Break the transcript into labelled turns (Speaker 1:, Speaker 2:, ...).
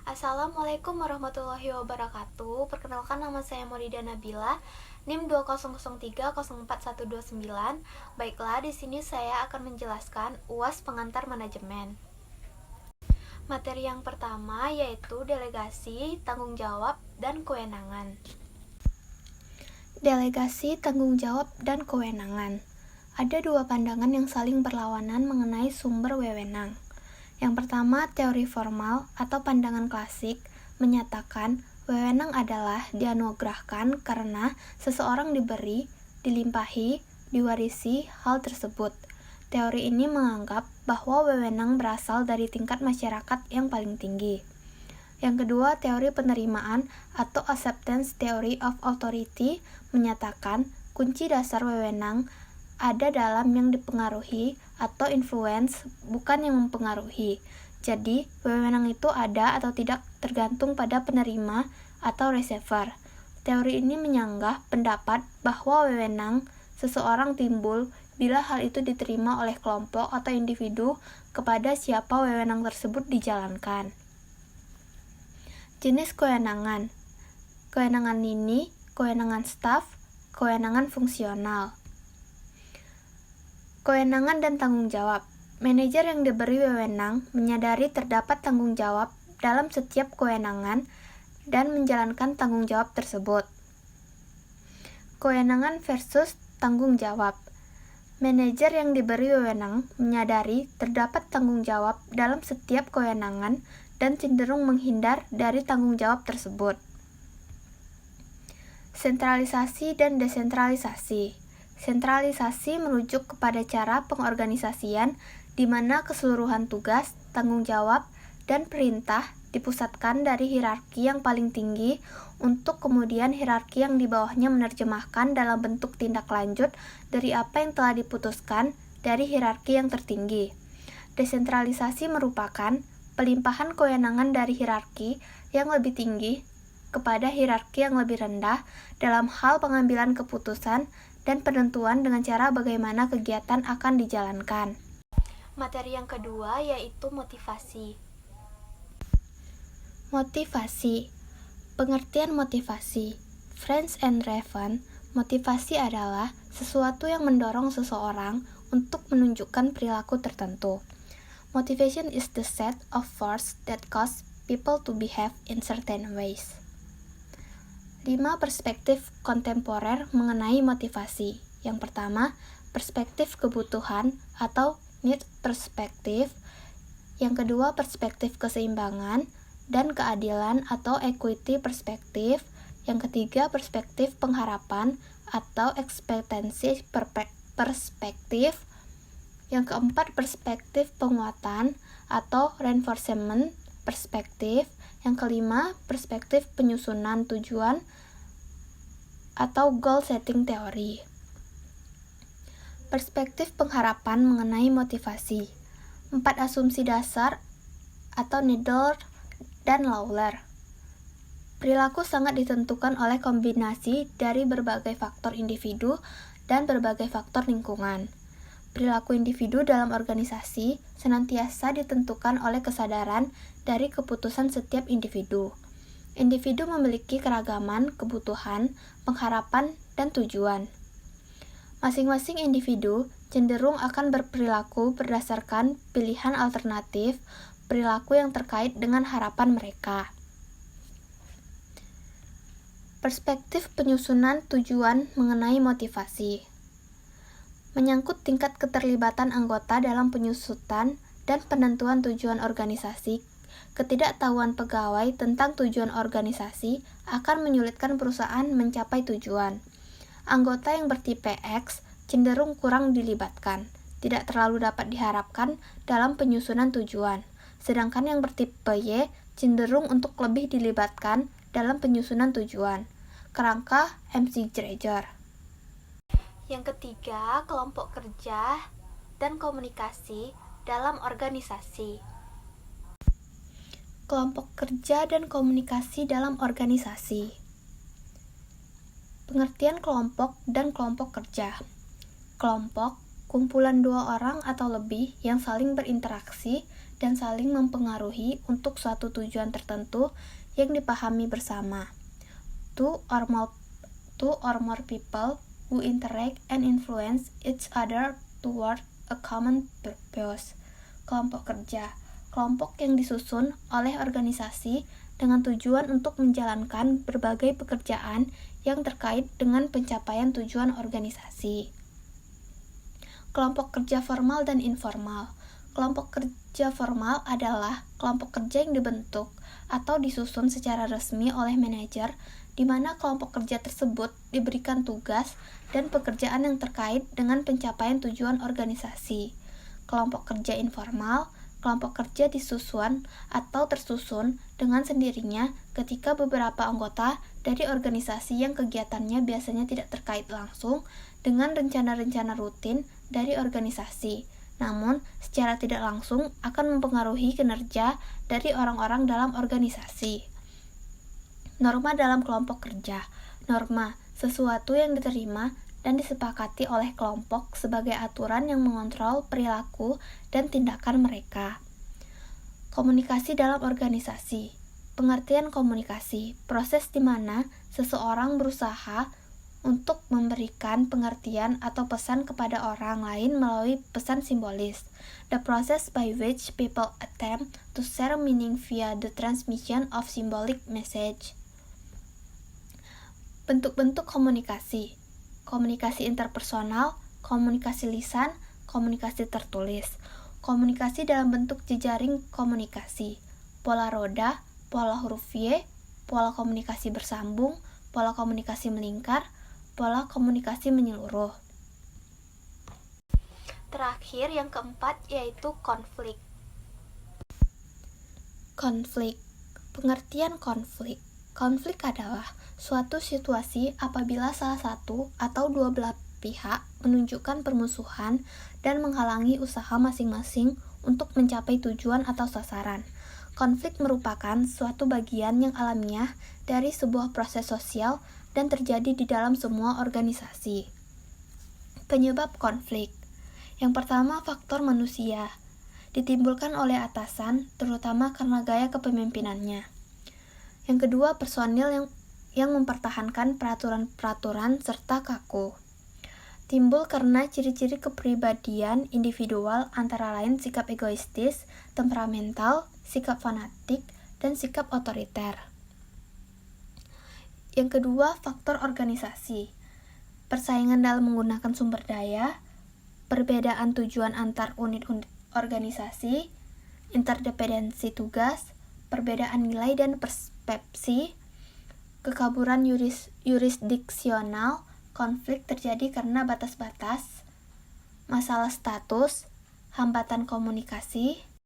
Speaker 1: Assalamualaikum warahmatullahi wabarakatuh. Perkenalkan, nama saya Maulida Nabila, NIM 200304129. Baiklah, di sini saya akan menjelaskan UAS pengantar manajemen. Materi yang pertama yaitu delegasi, tanggung jawab, dan kewenangan. Delegasi, tanggung jawab, dan kewenangan. Ada dua pandangan yang saling berlawanan mengenai sumber wewenang. Yang pertama, teori formal atau pandangan klasik menyatakan wewenang adalah dianugerahkan karena seseorang diberi, dilimpahi, diwarisi hal tersebut. Teori ini menganggap bahwa wewenang berasal dari tingkat masyarakat yang paling tinggi. Yang kedua, teori penerimaan atau acceptance theory of authority menyatakan kunci dasar wewenang ada dalam yang dipengaruhi atau influence, bukan yang mempengaruhi. Jadi, wewenang itu ada atau tidak tergantung pada penerima atau receiver. Teori ini menyanggah pendapat bahwa wewenang seseorang timbul bila hal itu diterima oleh kelompok atau individu kepada siapa wewenang tersebut dijalankan. Jenis kewenangan. Kewenangan ini, kewenangan staf, kewenangan fungsional. Kewenangan dan tanggung jawab. Manajer yang diberi wewenang menyadari terdapat tanggung jawab dalam setiap kewenangan dan menjalankan tanggung jawab tersebut. Kewenangan versus tanggung jawab. Manajer yang diberi wewenang menyadari terdapat tanggung jawab dalam setiap kewenangan dan cenderung menghindar dari tanggung jawab tersebut. Sentralisasi dan desentralisasi. Sentralisasi merujuk kepada cara pengorganisasian di mana keseluruhan tugas, tanggung jawab, dan perintah dipusatkan dari hierarki yang paling tinggi untuk kemudian hierarki yang di bawahnya menerjemahkan dalam bentuk tindak lanjut dari apa yang telah diputuskan dari hierarki yang tertinggi. Desentralisasi merupakan pelimpahan kewenangan dari hierarki yang lebih tinggi kepada hierarki yang lebih rendah dalam hal pengambilan keputusan dan penentuan dengan cara bagaimana kegiatan akan dijalankan. Materi yang kedua yaitu motivasi. Motivasi. Pengertian motivasi. Friends and Raven, motivasi adalah sesuatu yang mendorong seseorang untuk menunjukkan perilaku tertentu. Motivation is the set of force that cause people to behave in certain ways. 5 perspektif kontemporer mengenai motivasi. Yang pertama, perspektif kebutuhan atau need perspektif. Yang kedua, perspektif keseimbangan dan keadilan atau equity perspektif. Yang ketiga, perspektif pengharapan atau ekspektasi perspektif. Yang keempat, perspektif penguatan atau reinforcement perspektif. Yang kelima, perspektif penyusunan tujuan atau goal setting teori. Perspektif pengharapan mengenai motivasi. 4 asumsi dasar atau Needler dan Lawler. Perilaku sangat ditentukan oleh kombinasi dari berbagai faktor individu dan berbagai faktor lingkungan. Perilaku individu dalam organisasi senantiasa ditentukan oleh kesadaran dari keputusan setiap individu. Individu memiliki keragaman, kebutuhan, pengharapan, dan tujuan. Masing-masing individu cenderung akan berperilaku berdasarkan pilihan alternatif perilaku yang terkait dengan harapan mereka. Perspektif penyusunan tujuan mengenai motivasi. Menyangkut tingkat keterlibatan anggota dalam penyusutan dan penentuan tujuan organisasi, ketidaktahuan pegawai tentang tujuan organisasi akan menyulitkan perusahaan mencapai tujuan. Anggota yang bertipe X cenderung kurang dilibatkan, tidak terlalu dapat diharapkan dalam penyusunan tujuan, sedangkan yang bertipe Y cenderung untuk lebih dilibatkan dalam penyusunan tujuan. Kerangka McGregor. Yang ketiga, kelompok kerja dan komunikasi dalam organisasi. Kelompok kerja dan komunikasi dalam organisasi. Pengertian kelompok dan kelompok kerja. Kelompok, kumpulan 2 orang atau lebih yang saling berinteraksi dan saling mempengaruhi untuk suatu tujuan tertentu yang dipahami bersama. Two or more people who interact and influence each other toward a common purpose. Kelompok kerja, kelompok yang disusun oleh organisasi dengan tujuan untuk menjalankan berbagai pekerjaan yang terkait dengan pencapaian tujuan organisasi. Kelompok kerja formal dan informal. Kelompok kerja formal adalah kelompok kerja yang dibentuk atau disusun secara resmi oleh manajer, di mana kelompok kerja tersebut diberikan tugas dan pekerjaan yang terkait dengan pencapaian tujuan organisasi. Kelompok kerja informal, kelompok kerja disusun atau tersusun dengan sendirinya ketika beberapa anggota dari organisasi yang kegiatannya biasanya tidak terkait langsung dengan rencana-rencana rutin dari organisasi, namun secara tidak langsung akan mempengaruhi kinerja dari orang-orang dalam organisasi. Norma dalam kelompok kerja. Norma, sesuatu yang diterima dan disepakati oleh kelompok sebagai aturan yang mengontrol perilaku dan tindakan mereka. Komunikasi dalam organisasi. Pengertian komunikasi, proses di mana seseorang berusaha untuk memberikan pengertian atau pesan kepada orang lain melalui pesan simbolis. The process by which people attempt to share meaning via the transmission of symbolic message. Bentuk-bentuk komunikasi. Komunikasi interpersonal, komunikasi lisan, komunikasi tertulis. Komunikasi dalam bentuk jejaring komunikasi. Pola roda, pola huruf Y, pola komunikasi bersambung, pola komunikasi melingkar, pola komunikasi menyeluruh. Terakhir, yang keempat, yaitu konflik. Konflik. Pengertian konflik. Konflik adalah suatu situasi apabila salah satu atau dua belah pihak menunjukkan permusuhan dan menghalangi usaha masing-masing untuk mencapai tujuan atau sasaran. Konflik merupakan suatu bagian yang alamiah dari sebuah proses sosial dan terjadi di dalam semua organisasi. Penyebab konflik. Yang pertama, faktor manusia. Ditimbulkan oleh atasan, terutama karena gaya kepemimpinannya. Yang kedua, personil yang mempertahankan peraturan-peraturan serta kaku. Timbul karena ciri-ciri kepribadian individual antara lain sikap egoistis, temperamental, sikap fanatik, dan sikap otoriter. Yang kedua, faktor organisasi. Persaingan dalam menggunakan sumber daya, perbedaan tujuan antar unit-unit organisasi, interdependensi tugas, perbedaan nilai dan persepsi, kekaburan yurisdiksional. Konflik terjadi karena batas-batas, masalah status, hambatan komunikasi,